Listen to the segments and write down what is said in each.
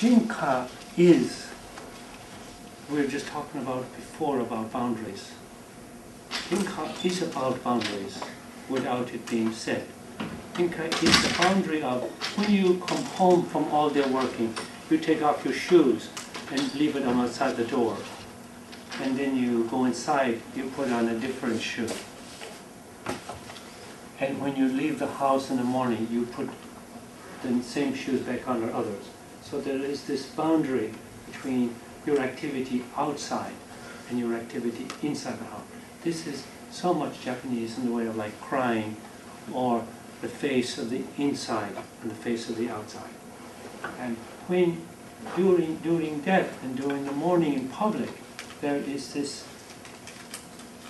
Jinka is, we were just talking about before about boundaries. Jinka is about boundaries without it being said. Jinka is the boundary of when you come home from all day working, you take off your shoes and leave them outside the door. And then you go inside, you put on a different shoe. And when you leave the house in the morning, you put the same shoes back on or others. So there is this boundary between your activity outside and your activity inside the house. This is so much Japanese in the way of like crying, or the face of the inside and the face of the outside. And when during that and during the morning in public, there is this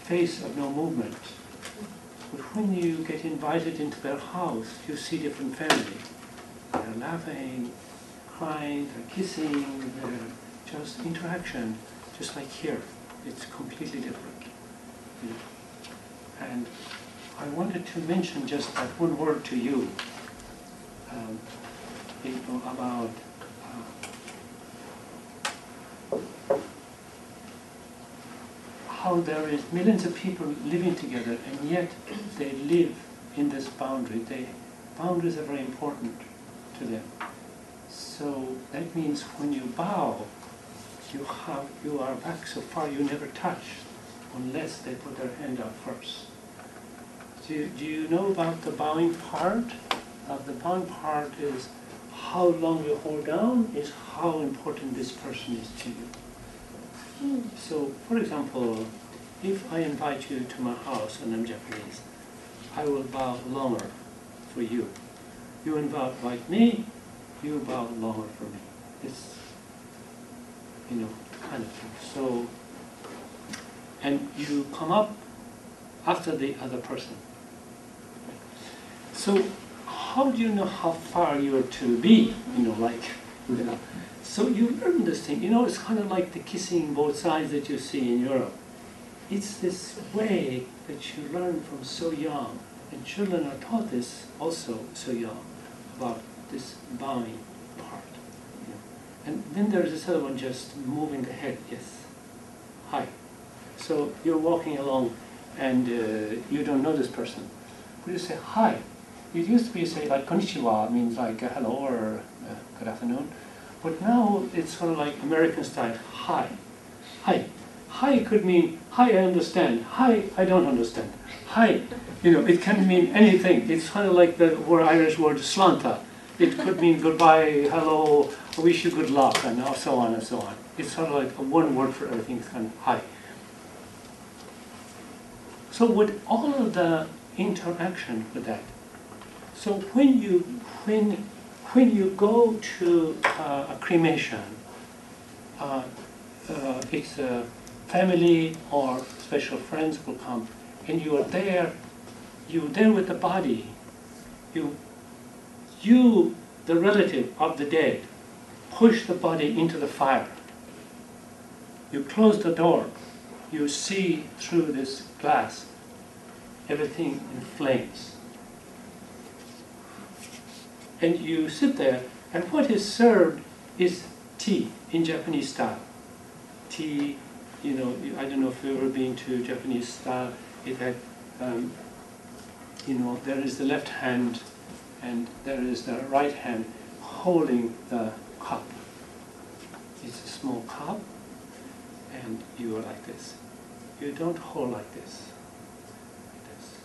face of no movement. But when you get invited into their house, you see different families. They're laughing, crying, they're kissing, they're just interaction, just like here. It's completely different. And I wanted to mention just that one word to you, about how there is millions of people living together, and yet they live in this boundary. Boundaries are very important to them. So that means when you bow, you are back so far you never touch, unless they put their hand out first. Do you know about the bowing part? The bowing part is how long you hold down is how important this person is to you. So, for example, if I invite you to my house and I'm Japanese, I will bow longer for you. You invite me, you bow longer for me. It's, kind of thing. So, and you come up after the other person. So, how do you know how far you are to be? So you learn this thing. It's kind of like the kissing both sides that you see in Europe. It's this way that you learn from so young, and children are taught this also so young, about this bowing part. And then there's this other one, just moving the head. Yes, hi. So you're walking along, and you don't know this person. But you say hi. It used to be say like konnichiwa, means like hello or good afternoon. But now it's sort of like American style, hi. Hi. Hi could mean, hi, I understand. Hi, I don't understand. Hi, it can mean anything. It's kind of like the Irish word slanta. It could mean goodbye, hello, I wish you good luck, and so on and so on. It's sort of like one word for everything. It's kind of hi. So with all of the interaction with that, so when you go to a cremation, it's a family or special friends will come, and you're there with the body. You, the relative of the dead, push the body into the fire. You close the door. You see through this glass everything in flames. And you sit there, and what is served is tea in Japanese style. Tea, I don't know if you've ever been to Japanese style. It had, there is the left hand, and there is the right hand holding the cup. It's a small cup, and you are like this. You don't hold like this. Like this.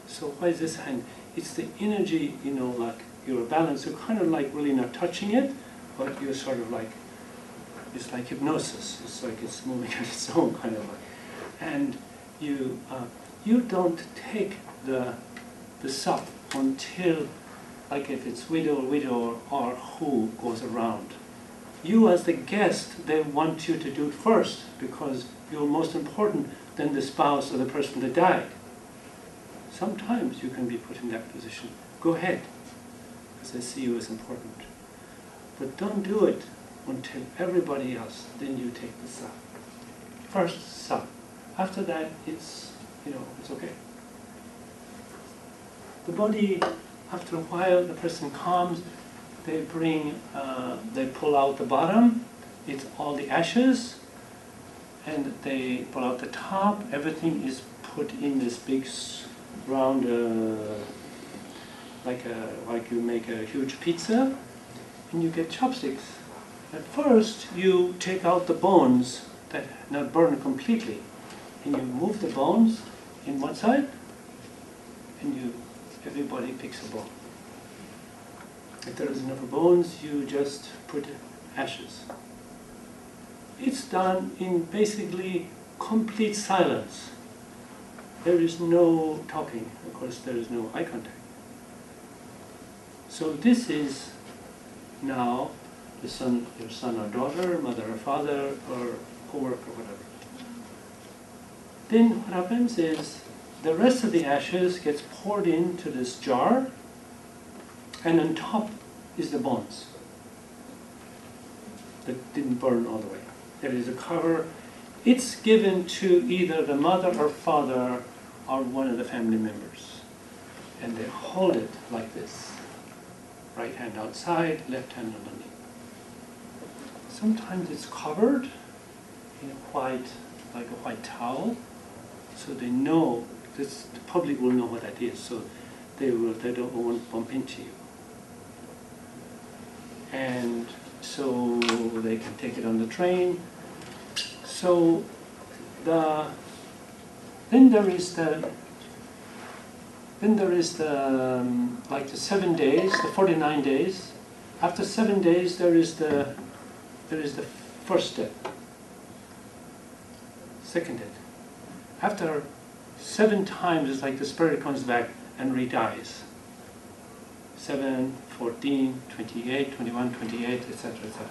So why is this hand? It's the energy, like you're balanced. You're kind of like really not touching it, but you're sort of like, it's like hypnosis. It's like it's moving on its own, kind of like. And you don't take the sup until, like if it's widow or who goes around. You as the guest, they want you to do it first because you're most important than the spouse or the person that died. Sometimes you can be put in that position. Go ahead, because I see you as important. But don't do it until everybody else, then you take the sup. First sup. After that, it's okay. The body, after a while, the person calms, they bring, they pull out the bottom, it's all the ashes, and they pull out the top. Everything is put in this big round, like you make a huge pizza, and you get chopsticks. At first, you take out the bones that not burned completely, and you move the bones in one side, and everybody picks a bone. If there is enough bones, you just put ashes. It's done in basically complete silence. There is no talking. Of course, there is no eye contact. So this is now the son, your son or daughter, mother or father, or co-worker, whatever. Then what happens is the rest of the ashes gets poured into this jar, and on top is the bones that didn't burn all the way. There is a cover. It's given to either the mother or father or one of the family members. And they hold it like this. Right hand outside, left hand underneath. Sometimes it's covered in a white, like a white towel, so they know, the public will know what that is, so they don't want to bump into you. And so they can take it on the train. So then there is the like the 7 days, the 49 days. After 7 days, there is the first step, second step. After 7 times, it's like the spirit comes back and re-dies. 7, 14, 28, 21, 28, etc., etc.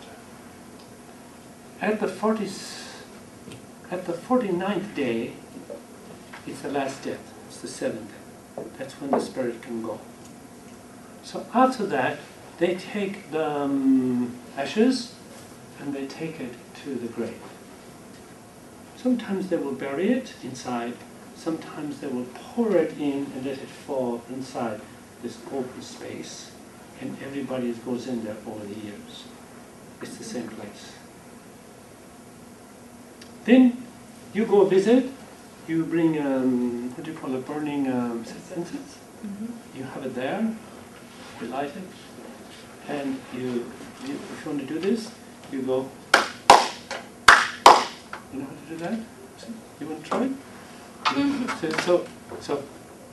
At the 49th day, it's the last death. It's the 7th. That's when the spirit can go. So after that, they take the ashes and they take it to the grave. Sometimes they will bury it inside. Sometimes they will pour it in and let it fall inside this open space. And everybody goes in there over the years. It's the same place. Then you go visit. You bring, what do you call it, burning incense. Mm-hmm. You have it there. You light it. And if you want to do this, you go. You know how to do that? You want to try it? Mm-hmm. So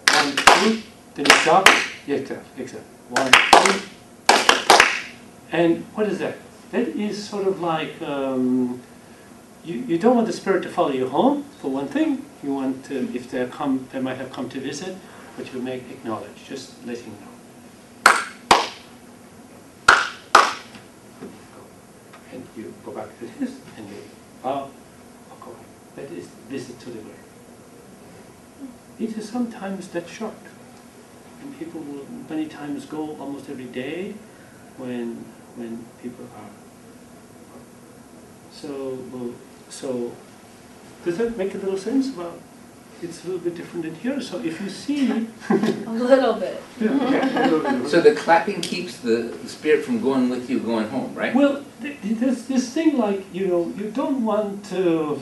1, 2, then you stop. Yeah, exactly. 1, 2. And what is that? That is sort of like, you don't want the spirit to follow you home, for one thing. You want to, if they might have come to visit, but you make acknowledge, just letting know. And you go back to this, and you bow, walk away. That is visit to the grave. It is sometimes that short. And people will many times go almost every day when people are. So does that make a little sense? Well, it's a little bit different in here. So if you see a little bit. Yeah, okay, a little bit. So the clapping keeps the spirit from going with you going home, right? Well, there's this thing like, you don't want to.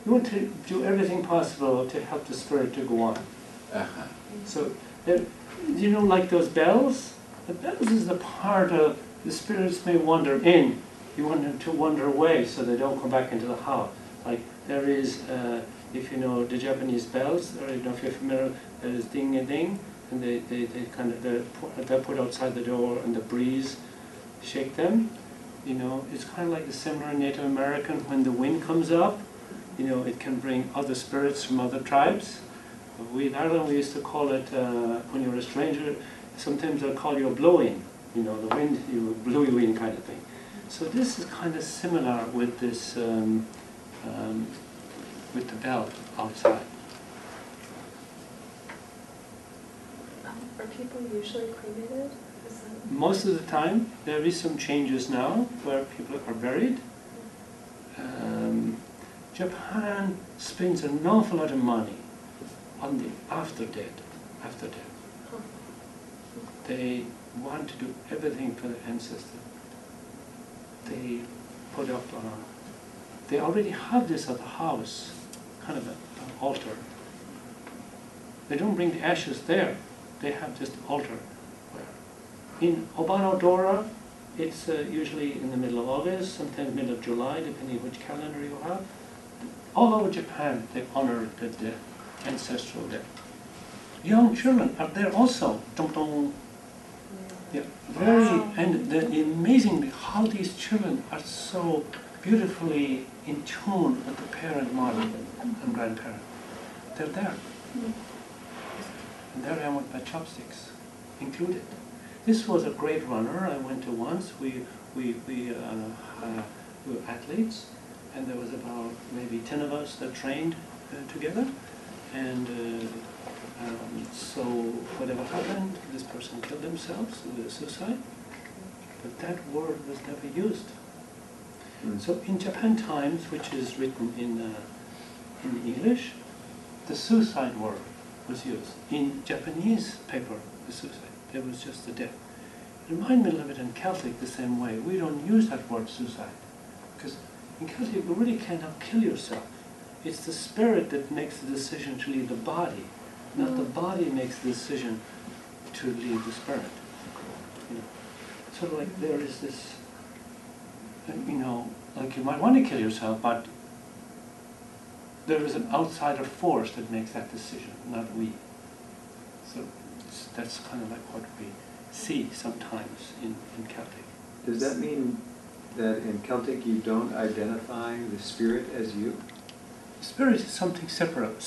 You want to do everything possible to help the spirit to go on. Uh-huh. So, like those bells? The bells is the part of the spirits may wander in. You want them to wander away so they don't come back into the house. Like there is, if you know the Japanese bells, or if you're familiar, there is ding-a-ding, and they they're put outside the door, and the breeze shake them. It's kind of like the similar Native American when the wind comes up. It can bring other spirits from other tribes. In Ireland we used to call it, when you're a stranger, sometimes they'll call you a blow-in. The wind, you blew you in kind of thing. So this is kind of similar with this, with the bell outside. Are people usually cremated? Most of the time, there is some changes now where people are buried. Japan spends an awful lot of money on the after death. They want to do everything for the ancestor. They put up, they already have this at the house, kind of an altar. They don't bring the ashes there. They have just an altar. In Obanodora, it's usually in the middle of August, sometimes middle of July, depending which calendar you have. All over Japan, they honor the ancestral dead. Young children are there also. Dum-dum. Yeah, very, and amazingly how these children are so beautifully in tune with the parent mother and grandparent. They're there. And there I am with my chopsticks included. This was a great runner. I went to once. We were athletes, and there was about maybe 10 of us that trained together. And so whatever happened, this person killed themselves with suicide. But that word was never used. So in Japan Times, which is written in English, the suicide word was used. In Japanese paper, the suicide, there was just the death. It reminds me a little bit in Celtic the same way. We don't use that word suicide, because in Celtic you really cannot kill yourself. It's the spirit that makes the decision to leave the body, not the body makes the decision to leave the spirit. You know, sort of like there is this, you know, like you might want to kill yourself, but there is an outsider force that makes that decision, not we. So that's kind of like what we see sometimes in Celtic. Does that mean that in Celtic you don't identify the spirit as you? Spirit is something separate.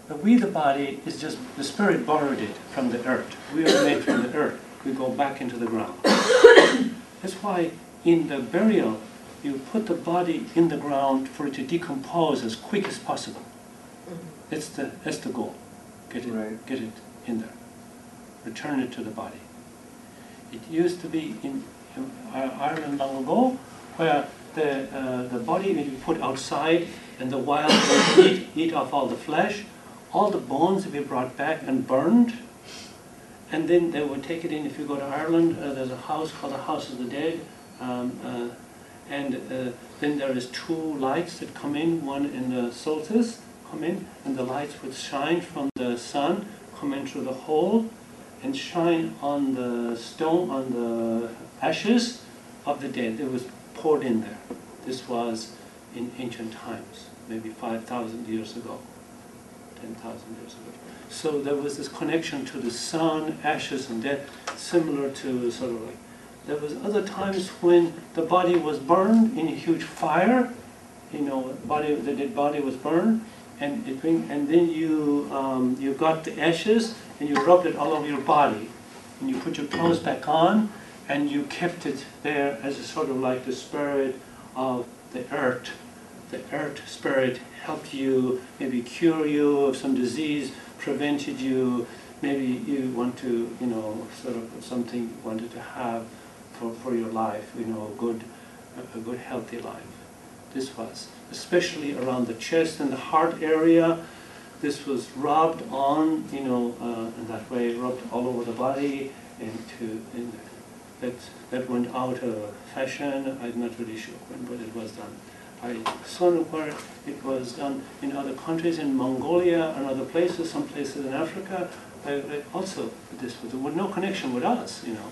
But we, the body, is just, the spirit borrowed it from the earth. We are made from the earth. We go back into the ground. That's why in the burial, you put the body in the ground for it to decompose as quick as possible. That's the goal. Get it in there. Return it to the body. It used to be in Ireland long ago, where the body would be put outside, and the wild would eat off all the flesh. All the bones would be brought back and burned, and then they would take it in. If you go to Ireland, there's a house called the House of the Dead, and then there is 2 lights that come in, one in the solstice, come in, and the lights would shine from the sun, come in through the hole, and shine on the stone, on the ashes of the dead. It was poured in there. This was in ancient times, maybe 5,000 years ago, 10,000 years ago. So there was this connection to the sun, ashes, and death, similar to sort of like, there was other times when the body was burned in a huge fire, you know, the dead body was burned, and then you got the ashes and you rubbed it all over your body, and you put your clothes back on, and you kept it there as a sort of like the spirit of the earth. The earth spirit helped you, maybe cure you of some disease, prevented you, maybe you want to, you know, sort of something you wanted to have for your life, you know, a good healthy life. This was, especially around the chest and the heart area, this was rubbed on, you know, in that way, rubbed all over the body, and that went out of fashion. I'm not really sure when, but it was done. I saw where it was done in other countries, in Mongolia and other places, some places in Africa. Also, there was no connection with us, you know.